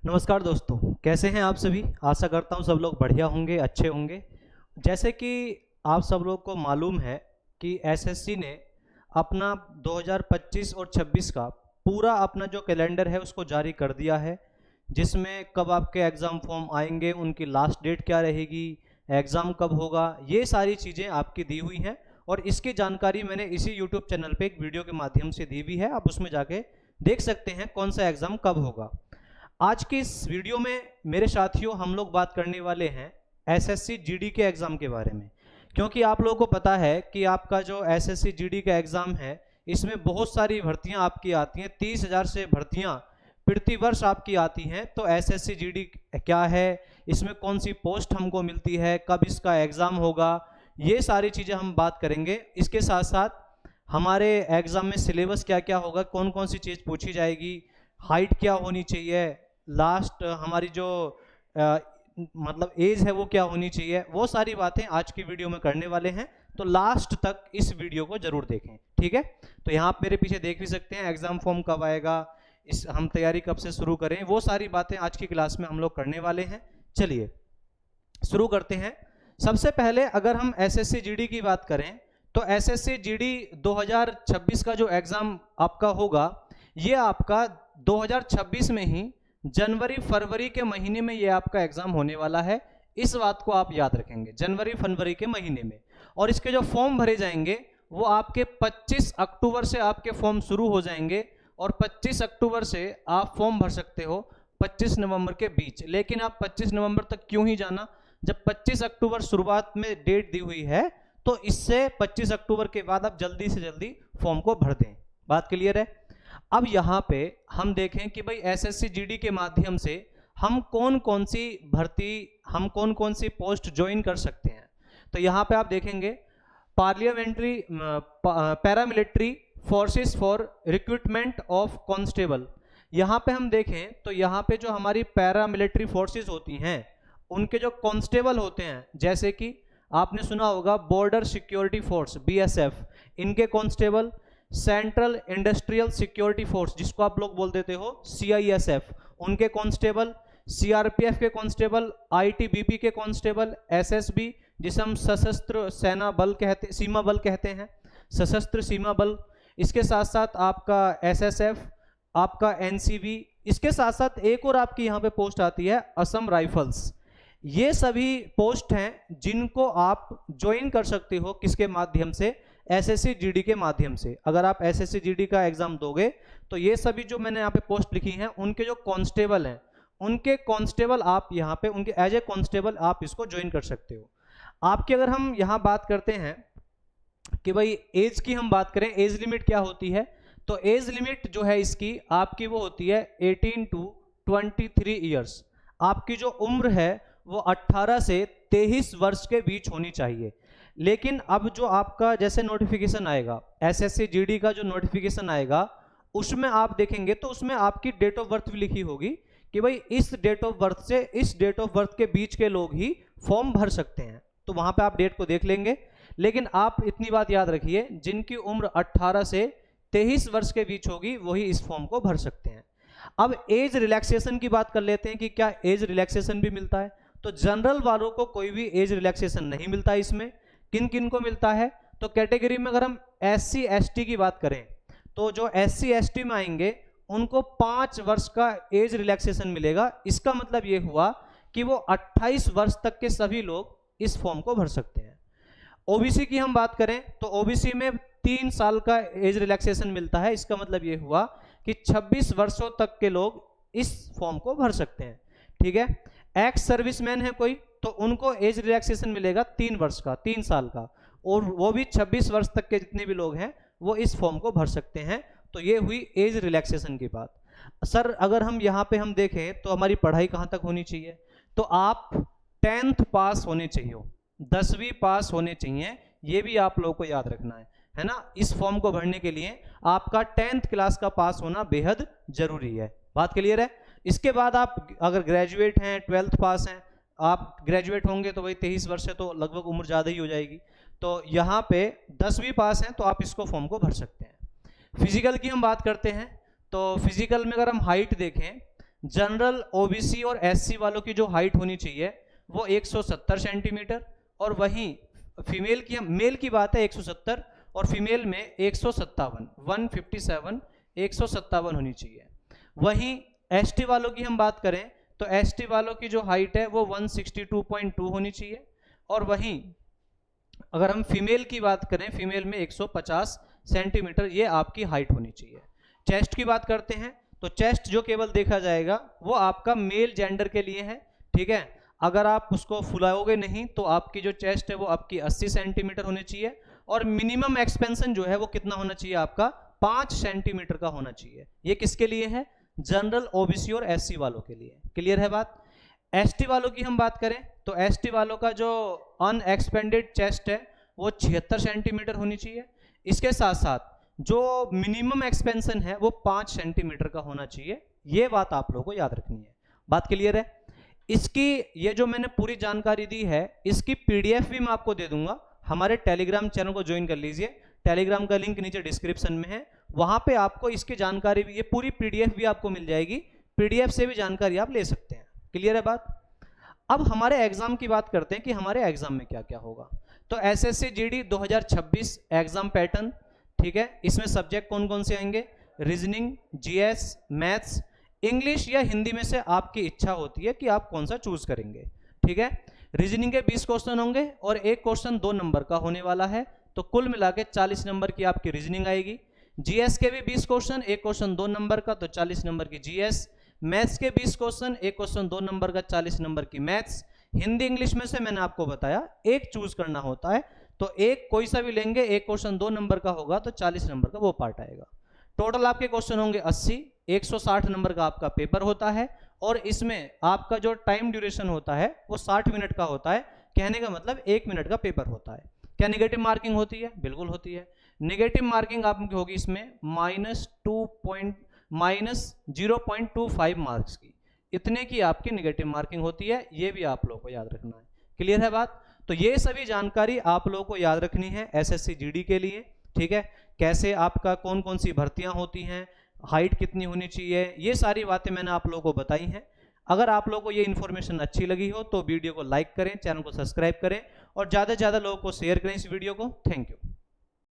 नमस्कार दोस्तों, कैसे हैं आप सभी। आशा करता हूं सब लोग बढ़िया होंगे, अच्छे होंगे। जैसे कि आप सब लोग को मालूम है कि एसएससी ने अपना 2025 और 26 का पूरा अपना जो कैलेंडर है उसको जारी कर दिया है, जिसमें कब आपके एग्ज़ाम फॉर्म आएंगे, उनकी लास्ट डेट क्या रहेगी, एग्ज़ाम कब होगा, ये सारी चीज़ें आपकी दी हुई हैं। और इसकी जानकारी मैंने इसी यूट्यूब चैनल पे एक वीडियो के माध्यम से दी हुई है। आप उसमें जाके देख सकते हैं कौन सा एग्ज़ाम कब होगा। आज की इस वीडियो में मेरे साथियों हम लोग बात करने वाले हैं एसएससी जीडी के एग्ज़ाम के बारे में, क्योंकि आप लोगों को पता है कि आपका जो एसएससी जीडी का एग्ज़ाम है इसमें बहुत सारी भर्तियां आपकी आती हैं। 30,000 से भर्तियां प्रतिवर्ष आपकी आती हैं। तो एसएससी जीडी क्या है, इसमें कौन सी पोस्ट हमको मिलती है, कब इसका एग्ज़ाम होगा, ये सारी चीज़ें हम बात करेंगे। इसके साथ साथ हमारे एग्ज़ाम में सिलेबस क्या क्या होगा, कौन कौन सी चीज़ पूछी जाएगी, हाइट क्या होनी चाहिए, लास्ट हमारी जो मतलब एज है वो क्या होनी चाहिए, वो सारी बातें आज की वीडियो में करने वाले हैं। तो लास्ट तक इस वीडियो को जरूर देखें, ठीक है। तो यहाँ आप मेरे पीछे देख भी सकते हैं एग्जाम फॉर्म कब आएगा, इस हम तैयारी कब से शुरू करें, वो सारी बातें आज की क्लास में हम लोग करने वाले हैं। चलिए शुरू करते हैं। सबसे पहले अगर हम एसएससी जीडी की बात करें तो एसएससी जीडी 2026 का जो एग्ज़ाम आपका होगा ये आपका 2026 में ही जनवरी फरवरी के महीने में ये आपका एग्ज़ाम होने वाला है। इस बात को आप याद रखेंगे, जनवरी फरवरी के महीने में। और इसके जो फॉर्म भरे जाएंगे वो आपके 25 अक्टूबर से आपके फॉर्म शुरू हो जाएंगे और 25 अक्टूबर से आप फॉर्म भर सकते हो 25 नवंबर के बीच। लेकिन आप 25 नवंबर तक क्यों ही जाना, जब 25 अक्टूबर शुरुआत में डेट दी हुई है तो इससे 25 अक्टूबर के बाद आप जल्दी से जल्दी फॉर्म को भर दें। बात क्लियर है। अब यहाँ पे हम देखें कि भाई एसएससी जीडी के माध्यम से हम कौन कौन सी भर्ती, हम कौन कौन सी पोस्ट ज्वाइन कर सकते हैं। तो यहाँ पे आप देखेंगे parliamentary paramilitary forces for recruitment of constable. यहाँ पे हम देखें तो यहाँ पे जो हमारी पैरामिलिट्री फोर्सेस होती हैं उनके जो कांस्टेबल होते हैं, जैसे कि आपने सुना होगा बॉर्डर सिक्योरिटी फोर्स बीएसएफ, इनके constable, central industrial security force जिसको आप लोग बोल देते हो सीआईएसएफ, उनके कांस्टेबल, सीआरपीएफ के कांस्टेबल, आईटीबीपी के कांस्टेबल, एसएसबी जिसे हम सशस्त्र सेना बल कहते, सीमा बल कहते हैं, सशस्त्र सीमा बल। इसके साथ साथ आपका एसएसएफ, आपका एनसीबी। इसके साथ साथ एक और आपकी यहाँ पे पोस्ट आती है असम राइफल्स। ये सभी पोस्ट हैं जिनको आप ज्वाइन कर सकते हो किसके माध्यम से, एसएससी जीडी के माध्यम से। अगर आप एसएससी जीडी का एग्जाम दोगे तो ये सभी जो मैंने यहाँ पे पोस्ट लिखी हैं उनके जो कांस्टेबल हैं उनके कांस्टेबल आप यहाँ पे उनके एज ए कांस्टेबल आप इसको ज्वाइन कर सकते हो। आपकी अगर हम यहाँ बात करते हैं कि भाई एज की हम बात करें, एज लिमिट क्या होती है, तो एज लिमिट जो है इसकी आपकी वो होती है 18 टू 23 ईयर्स। आपकी जो उम्र है वो 18 से 23 वर्ष के बीच होनी चाहिए। लेकिन अब जो आपका जैसे नोटिफिकेशन आएगा, एसएससी जीडी का जो नोटिफिकेशन आएगा उसमें आप देखेंगे तो उसमें आपकी डेट ऑफ बर्थ भी लिखी होगी कि भाई इस डेट ऑफ बर्थ से इस डेट ऑफ बर्थ के बीच के लोग ही फॉर्म भर सकते हैं। तो वहां पे आप डेट को देख लेंगे। लेकिन आप इतनी बात याद रखिए, जिनकी उम्र 18 से 23 वर्ष के बीच होगी वही इस फॉर्म को भर सकते हैं। अब एज रिलैक्सेशन की बात कर लेते हैं कि क्या एज रिलैक्सेशन भी मिलता है। तो जनरल वालों को कोई भी एज रिलैक्सेशन नहीं मिलता। इसमें किन किन को मिलता है, तो कैटेगरी में अगर हम एससी एसटी की बात करें तो जो एससी एसटी में आएंगे उनको 5 वर्ष का एज रिलैक्सेशन मिलेगा। इसका मतलब ये हुआ कि वो 28 वर्ष तक के सभी लोग इस फॉर्म को भर सकते हैं। ओबीसी की हम बात करें तो ओबीसी में 3 साल का एज रिलैक्सेशन मिलता है। इसका मतलब ये हुआ कि 26 वर्षों तक के लोग इस फॉर्म को भर सकते हैं, ठीक है। एक्स सर्विसमैन है कोई तो उनको एज रिलैक्सेशन मिलेगा 3 वर्ष का, 3 साल का, और वो भी 26 वर्ष तक के जितने भी लोग हैं वो इस फॉर्म को भर सकते हैं। तो ये हुई एज रिलैक्सेशन की बात। सर अगर हम यहाँ पे हम देखें तो हमारी पढ़ाई कहाँ तक होनी चाहिए, तो आप 10th पास होने चाहिए, 10वीं पास होने चाहिए, ये भी आप लोगों को याद रखना है ना। इस फॉर्म को भरने के लिए आपका 10th क्लास का पास होना बेहद जरूरी है। बात क्लियर है। इसके बाद आप अगर ग्रेजुएट हैं, 12th पास हैं, आप ग्रेजुएट होंगे तो भाई 23 वर्ष है तो लगभग उम्र ज़्यादा ही हो जाएगी। तो यहाँ पे 10वीं पास हैं तो आप इसको फॉर्म को भर सकते हैं। फिजिकल की हम बात करते हैं तो फिजिकल में अगर हम हाइट देखें, जनरल, ओबीसी और एससी वालों की जो हाइट होनी चाहिए वो 170 सेंटीमीटर, और वहीं मेल की बात है 170 और फीमेल में 157 157 होनी चाहिए। वहीं एसटी वालों की हम बात करें तो एसटी वालों की जो हाइट है वो 162.2 होनी चाहिए, और वहीं अगर हम फीमेल की बात करें, फीमेल में 150 सेंटीमीटर ये आपकी हाइट होनी चाहिए। चेस्ट की बात करते हैं तो चेस्ट जो केवल देखा जाएगा वो आपका मेल जेंडर के लिए है, ठीक है। अगर आप उसको फुलाओगे नहीं तो आपकी जो चेस्ट है वो आपकी 80 सेंटीमीटर होनी चाहिए, और मिनिमम एक्सपेंशन जो है वो कितना होना चाहिए आपका 5 सेंटीमीटर का होना चाहिए। ये किसके लिए है? जनरल, ओबीसी और एससी वालों के लिए। क्लियर है बात? एसटी वालों की हम बात करें तो एसटी वालों का जो अनएक्सपेंडेड चेस्ट है वो 76 सेंटीमीटर होनी चाहिए। इसके साथ साथ जो मिनिमम एक्सपेंशन है वो 5 सेंटीमीटर का होना चाहिए। ये बात आप लोगों को याद रखनी है। बात क्लियर है? इसकी ये जो मैंने पूरी जानकारी दी है इसकी पीडीएफ भी मैं आपको दे दूंगा। हमारे टेलीग्राम चैनल को ज्वाइन कर लीजिए, टेलीग्राम का लिंक नीचे डिस्क्रिप्शन में है, वहां पे आपको इसकी जानकारी भी, ये पूरी पीडीएफ भी आपको मिल जाएगी, पीडीएफ से भी जानकारी आप ले सकते हैं। क्लियर है बात? अब हमारे एग्जाम की बात करते हैं कि हमारे एग्जाम में क्या क्या होगा। तो एसएससी जीडी 2026 एग्जाम पैटर्न, ठीक है। इसमें सब्जेक्ट कौन कौन से आएंगे? रीजनिंग, जीएस, मैथ्स, इंग्लिश या हिंदी में से आपकी इच्छा होती है कि आप कौन सा चूज करेंगे, ठीक है। रीजनिंग के 20 क्वेश्चन होंगे और एक क्वेश्चन 2 नंबर का होने वाला है, तो कुल मिला के 40 नंबर की आपकी रीजनिंग आएगी। जीएस के भी 20 क्वेश्चन, एक क्वेश्चन 2 नंबर का, तो 40 नंबर की जीएस। मैथ्स के 20 क्वेश्चन, एक क्वेश्चन 2 नंबर का, 40 नंबर की मैथ्स। हिंदी इंग्लिश में से मैंने आपको बताया एक चूज करना होता है, तो एक कोई सा भी लेंगे, एक क्वेश्चन 2 नंबर का होगा तो 40 नंबर का वो पार्ट आएगा। टोटल आपके क्वेश्चन होंगे 80, 160 नंबर का आपका पेपर होता है, और इसमें आपका जो टाइम ड्यूरेशन होता है वो 60 मिनट का होता है। कहने का मतलब 1 मिनट का पेपर होता है। क्या नेगेटिव मार्किंग होती है? बिल्कुल होती है। नेगेटिव मार्किंग आपकी होगी इसमें -0.25 मार्क्स की, इतने की आपकी नेगेटिव मार्किंग होती है। ये भी आप लोगों को याद रखना है। क्लियर है बात? तो ये सभी जानकारी आप लोगों को याद रखनी है एसएससी जीडी के लिए, ठीक है। कैसे आपका कौन कौन सी भर्तियां होती हैं, हाइट कितनी होनी चाहिए, ये सारी बातें मैंने आप लोगों को बताई हैं। अगर आप लोगों को ये इन्फॉर्मेशन अच्छी लगी हो तो वीडियो को लाइक करें, चैनल को सब्सक्राइब करें और ज़्यादा से ज़्यादा लोगों को शेयर करें इस वीडियो को। Thank you.